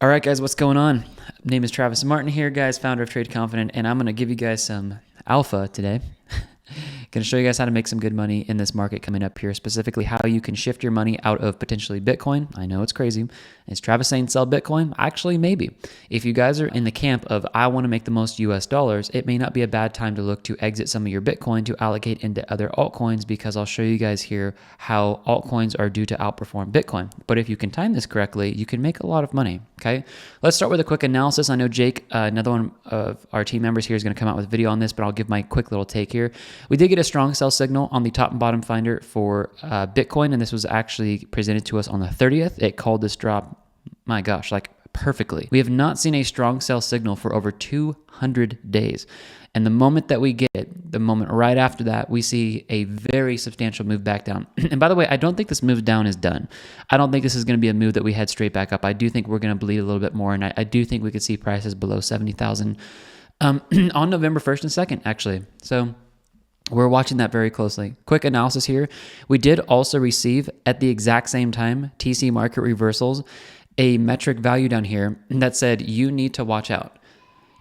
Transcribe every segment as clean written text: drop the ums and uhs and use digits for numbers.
All right, guys, what's going on? Name is Travis Martin here, guys, founder of Trade Confident, and I'm going to give you guys some alpha today. Going to show you guys how to make some good money in this market coming up here, specifically how you can shift your money out of potentially Bitcoin. I know it's crazy. Is Travis saying sell Bitcoin? Actually, maybe. If you guys are in the camp of I want to make the most US dollars, it may not be a bad time to look to exit some of your Bitcoin to allocate into other altcoins, because I'll show you guys here how altcoins are due to outperform Bitcoin. But if you can time this correctly, you can make a lot of money, okay? Let's start with a quick analysis. I know Jake, another one of our team members here, is going to come out with a video on this, but I'll give my quick little take here. We did get a strong sell signal on the top and bottom finder for Bitcoin, and this was actually presented to us on the 30th. It called this drop, my gosh, like perfectly. We have not seen a strong sell signal for over 200 days. And the moment that we get it, the moment right after that, we see a very substantial move back down. And by the way, I don't think this move down is done. I don't think this is going to be a move that we head straight back up. I do think we're going to bleed a little bit more, and I do think we could see prices below 70,000 on November 1st and 2nd, actually. So we're watching that very closely. Quick analysis here. We did also receive at the exact same time, TC market reversals, a metric value down here that said you need to watch out.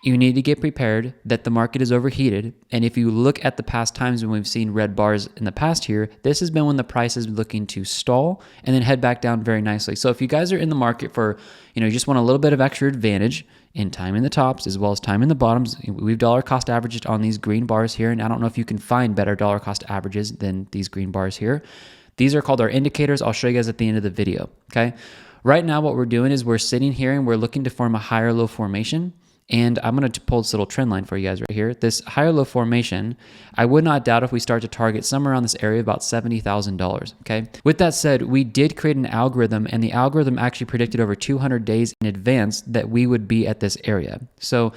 You need to get prepared that the market is overheated. And if you look at the past times when we've seen red bars in the past here, this has been when the price is looking to stall and then head back down very nicely. So if you guys are in the market for, you just want a little bit of extra advantage in time in the tops as well as time in the bottoms, we've dollar cost averaged on these green bars here. And I don't know if you can find better dollar cost averages than these green bars here. These are called our indicators. I'll show you guys at the end of the video, okay? Right now, what we're doing is we're sitting here and we're looking to form a higher low formation. And I'm going to pull this little trend line for you guys right here. This higher low formation, I would not doubt if we start to target somewhere around this area about $70,000, okay? With that said, we did create an algorithm, and the algorithm actually predicted over 200 days in advance that we would be at this area. So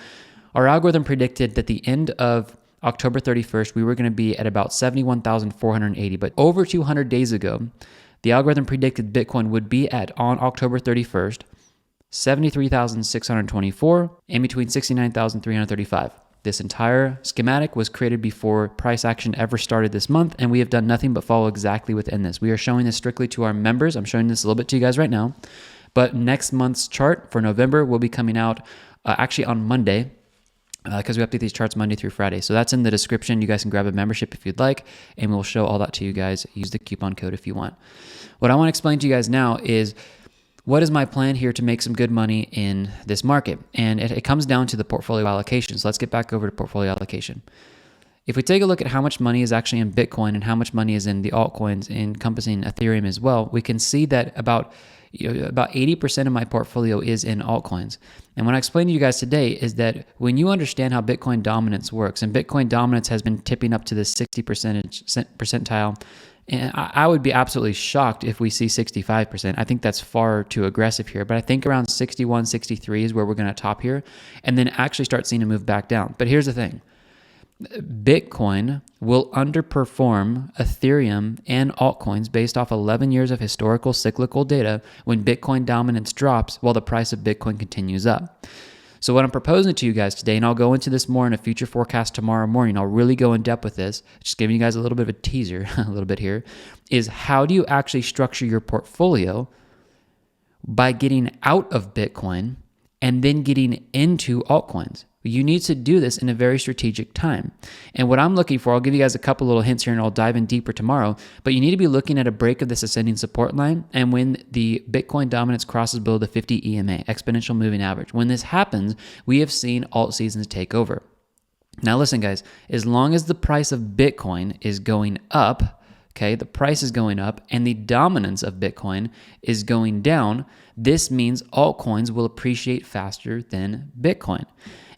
our algorithm predicted that the end of October 31st, we were going to be at about 71,480. But over 200 days ago, the algorithm predicted Bitcoin would be at, on October 31st, 73,624 and between 69,335. This entire schematic was created before price action ever started this month, and we have done nothing but follow exactly within this. We are showing this strictly to our members. I'm showing this a little bit to you guys right now, but next month's chart for November will be coming out actually on Monday, because we update these charts Monday through Friday. So that's in the description. You guys can grab a membership if you'd like, and we'll show all that to you guys. Use the coupon code if you want. What I want to explain to you guys now is what is my plan here to make some good money in this market? And it comes down to the portfolio allocation. So let's get back over to portfolio allocation. If we take a look at how much money is actually in Bitcoin and how much money is in the altcoins encompassing Ethereum as well, we can see that about 80% of my portfolio is in altcoins. And what I explained to you guys today is that when you understand how Bitcoin dominance works, and Bitcoin dominance has been tipping up to the 60% percentile, and I would be absolutely shocked if we see 65%. I think that's far too aggressive here, but I think around 61, 63 is where we're going to top here, and then actually start seeing a move back down. But here's the thing. Bitcoin will underperform Ethereum and altcoins based off 11 years of historical cyclical data when Bitcoin dominance drops while the price of Bitcoin continues up. So what I'm proposing to you guys today, and I'll go into this more in a future forecast tomorrow morning, I'll really go in depth with this, just giving you guys a little bit of a teaser, a little bit here, is how do you actually structure your portfolio by getting out of Bitcoin and then getting into altcoins. You need to do this in a very strategic time. And what I'm looking for, I'll give you guys a couple little hints here and I'll dive in deeper tomorrow, but you need to be looking at a break of this ascending support line and when the Bitcoin dominance crosses below the 50 EMA, exponential moving average. When this happens, we have seen alt seasons take over. Now listen guys, as long as the price of Bitcoin is going up, okay, the price is going up and the dominance of Bitcoin is going down, this means altcoins will appreciate faster than Bitcoin.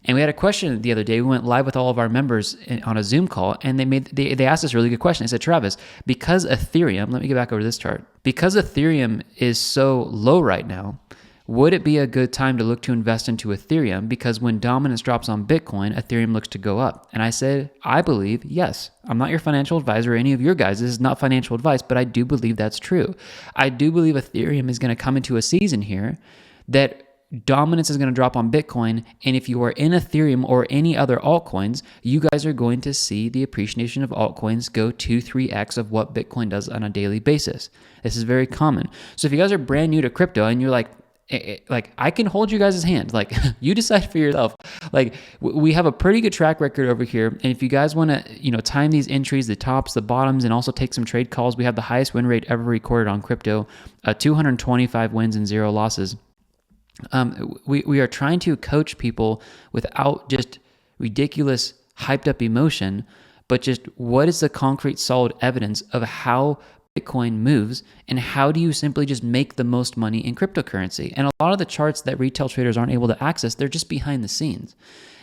And we had a question the other day. We went live with all of our members on a Zoom call, and they asked us a really good question. They said, Travis, because Ethereum, let me get back over to this chart, because Ethereum is so low right now, would it be a good time to look to invest into Ethereum? Because when dominance drops on Bitcoin, Ethereum looks to go up. And I said, I believe, yes. I'm not your financial advisor or any of your guys. This is not financial advice, but I do believe that's true. I do believe Ethereum is going to come into a season here that dominance is going to drop on Bitcoin, and if you are in Ethereum or any other altcoins, you guys are going to see the appreciation of altcoins go 2-3x of what Bitcoin does on a daily basis. This is very common. So if you guys are brand new to crypto and you're like, like I can hold you guys' hand. Like you decide for yourself. Like we have a pretty good track record over here. And if you guys want to, time these entries, the tops, the bottoms, and also take some trade calls, we have the highest win rate ever recorded on crypto, 225 wins and 0 losses. We are trying to coach people without just ridiculous hyped up emotion, but just what is the concrete solid evidence of how Bitcoin moves and how do you simply just make the most money in cryptocurrency. And a lot of the charts that retail traders aren't able to access, they're just behind the scenes.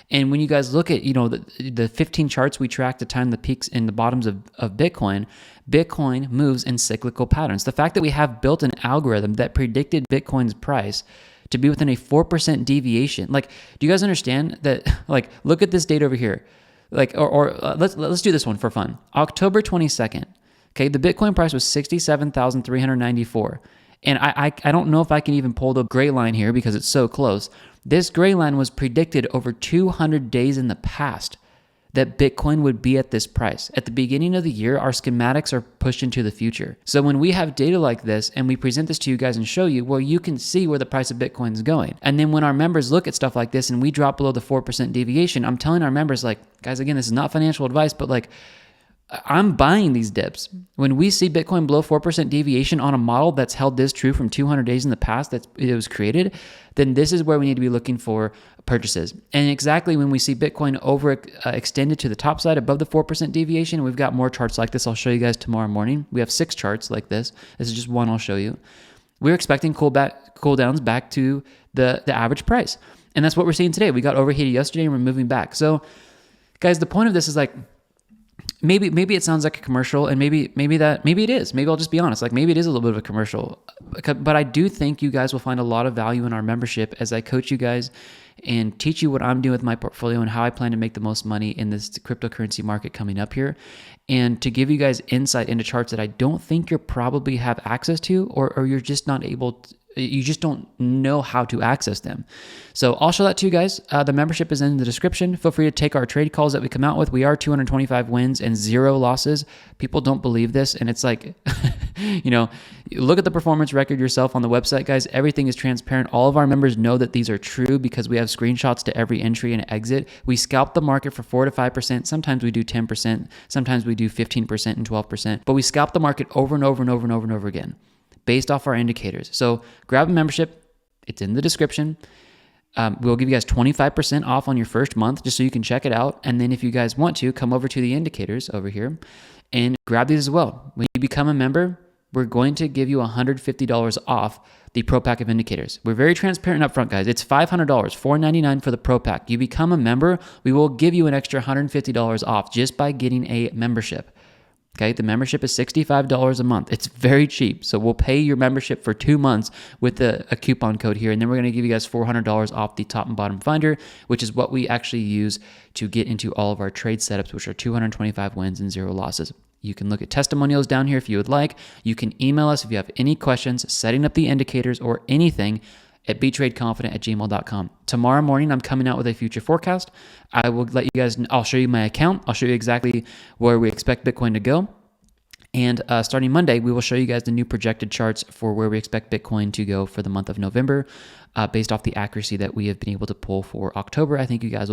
And when you guys look at, the 15 charts we track to time the peaks and the bottoms of Bitcoin moves in cyclical patterns. The fact that we have built an algorithm that predicted Bitcoin's price to be within a 4% deviation. Like, do you guys understand that? Like, look at this date over here. Like, let's do this one for fun. October 22nd. Okay, the Bitcoin price was 67,394. And I don't know if I can even pull the gray line here because it's so close. This gray line was predicted over 200 days in the past that Bitcoin would be at this price. At the beginning of the year, our schematics are pushed into the future. So when we have data like this and we present this to you guys and show you, well, you can see where the price of Bitcoin is going. And then when our members look at stuff like this and we drop below the 4% deviation, I'm telling our members, like, guys, again, this is not financial advice, but like, I'm buying these dips. When we see Bitcoin below 4% deviation on a model that's held this true from 200 days in the past that it was created, then this is where we need to be looking for purchases. And exactly when we see Bitcoin extended to the top side above the 4% deviation, we've got more charts like this. I'll show you guys tomorrow morning. We have 6 charts like this. This is just one I'll show you. We're expecting cool downs back to the average price. And that's what we're seeing today. We got overheated yesterday and we're moving back. So guys, the point of this is like, maybe it sounds like a commercial, and maybe it is. Maybe I'll just be honest. Like maybe it is a little bit of a commercial, but I do think you guys will find a lot of value in our membership as I coach you guys and teach you what I'm doing with my portfolio and how I plan to make the most money in this cryptocurrency market coming up here, and to give you guys insight into charts that I don't think you're probably have access to, or you're just not able to. You just don't know how to access them. So I'll show that to you guys. The membership is in the description. Feel free to take our trade calls that we come out with. We are 225 wins and 0 losses. People don't believe this. And it's like, look at the performance record yourself on the website, guys. Everything is transparent. All of our members know that these are true because we have screenshots to every entry and exit. We scalp the market for 4 to 5%. Sometimes we do 10%. Sometimes we do 15% and 12%. But we scalp the market over and over and over and over and over again, based off our indicators. So grab a membership. It's in the description. We'll give you guys 25% off on your first month just so you can check it out. And then if you guys want to, come over to the indicators over here and grab these as well. When you become a member, we're going to give you $150 off the Pro Pack of indicators. We're very transparent up front, guys. It's $500, $499 for the Pro Pack. You become a member, we will give you an extra $150 off just by getting a membership. Okay, the membership is $65 a month. It's very cheap. So we'll pay your membership for 2 months with a coupon code here. And then we're going to give you guys $400 off the top and bottom finder, which is what we actually use to get into all of our trade setups, which are 225 wins and 0 losses. You can look at testimonials down here if you would like. You can email us if you have any questions, setting up the indicators or anything at betradeconfident@gmail.com. Tomorrow morning, I'm coming out with a future forecast. I will let you guys, I'll show you my account. I'll show you exactly where we expect Bitcoin to go. And starting Monday, we will show you guys the new projected charts for where we expect Bitcoin to go for the month of November, based off the accuracy that we have been able to pull for October. I think you guys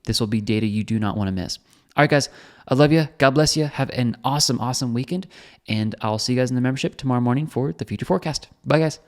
this will be data you do not want to miss. All right, guys, I love you. God bless you. Have an awesome, awesome weekend. And I'll see you guys in the membership tomorrow morning for the future forecast. Bye, guys.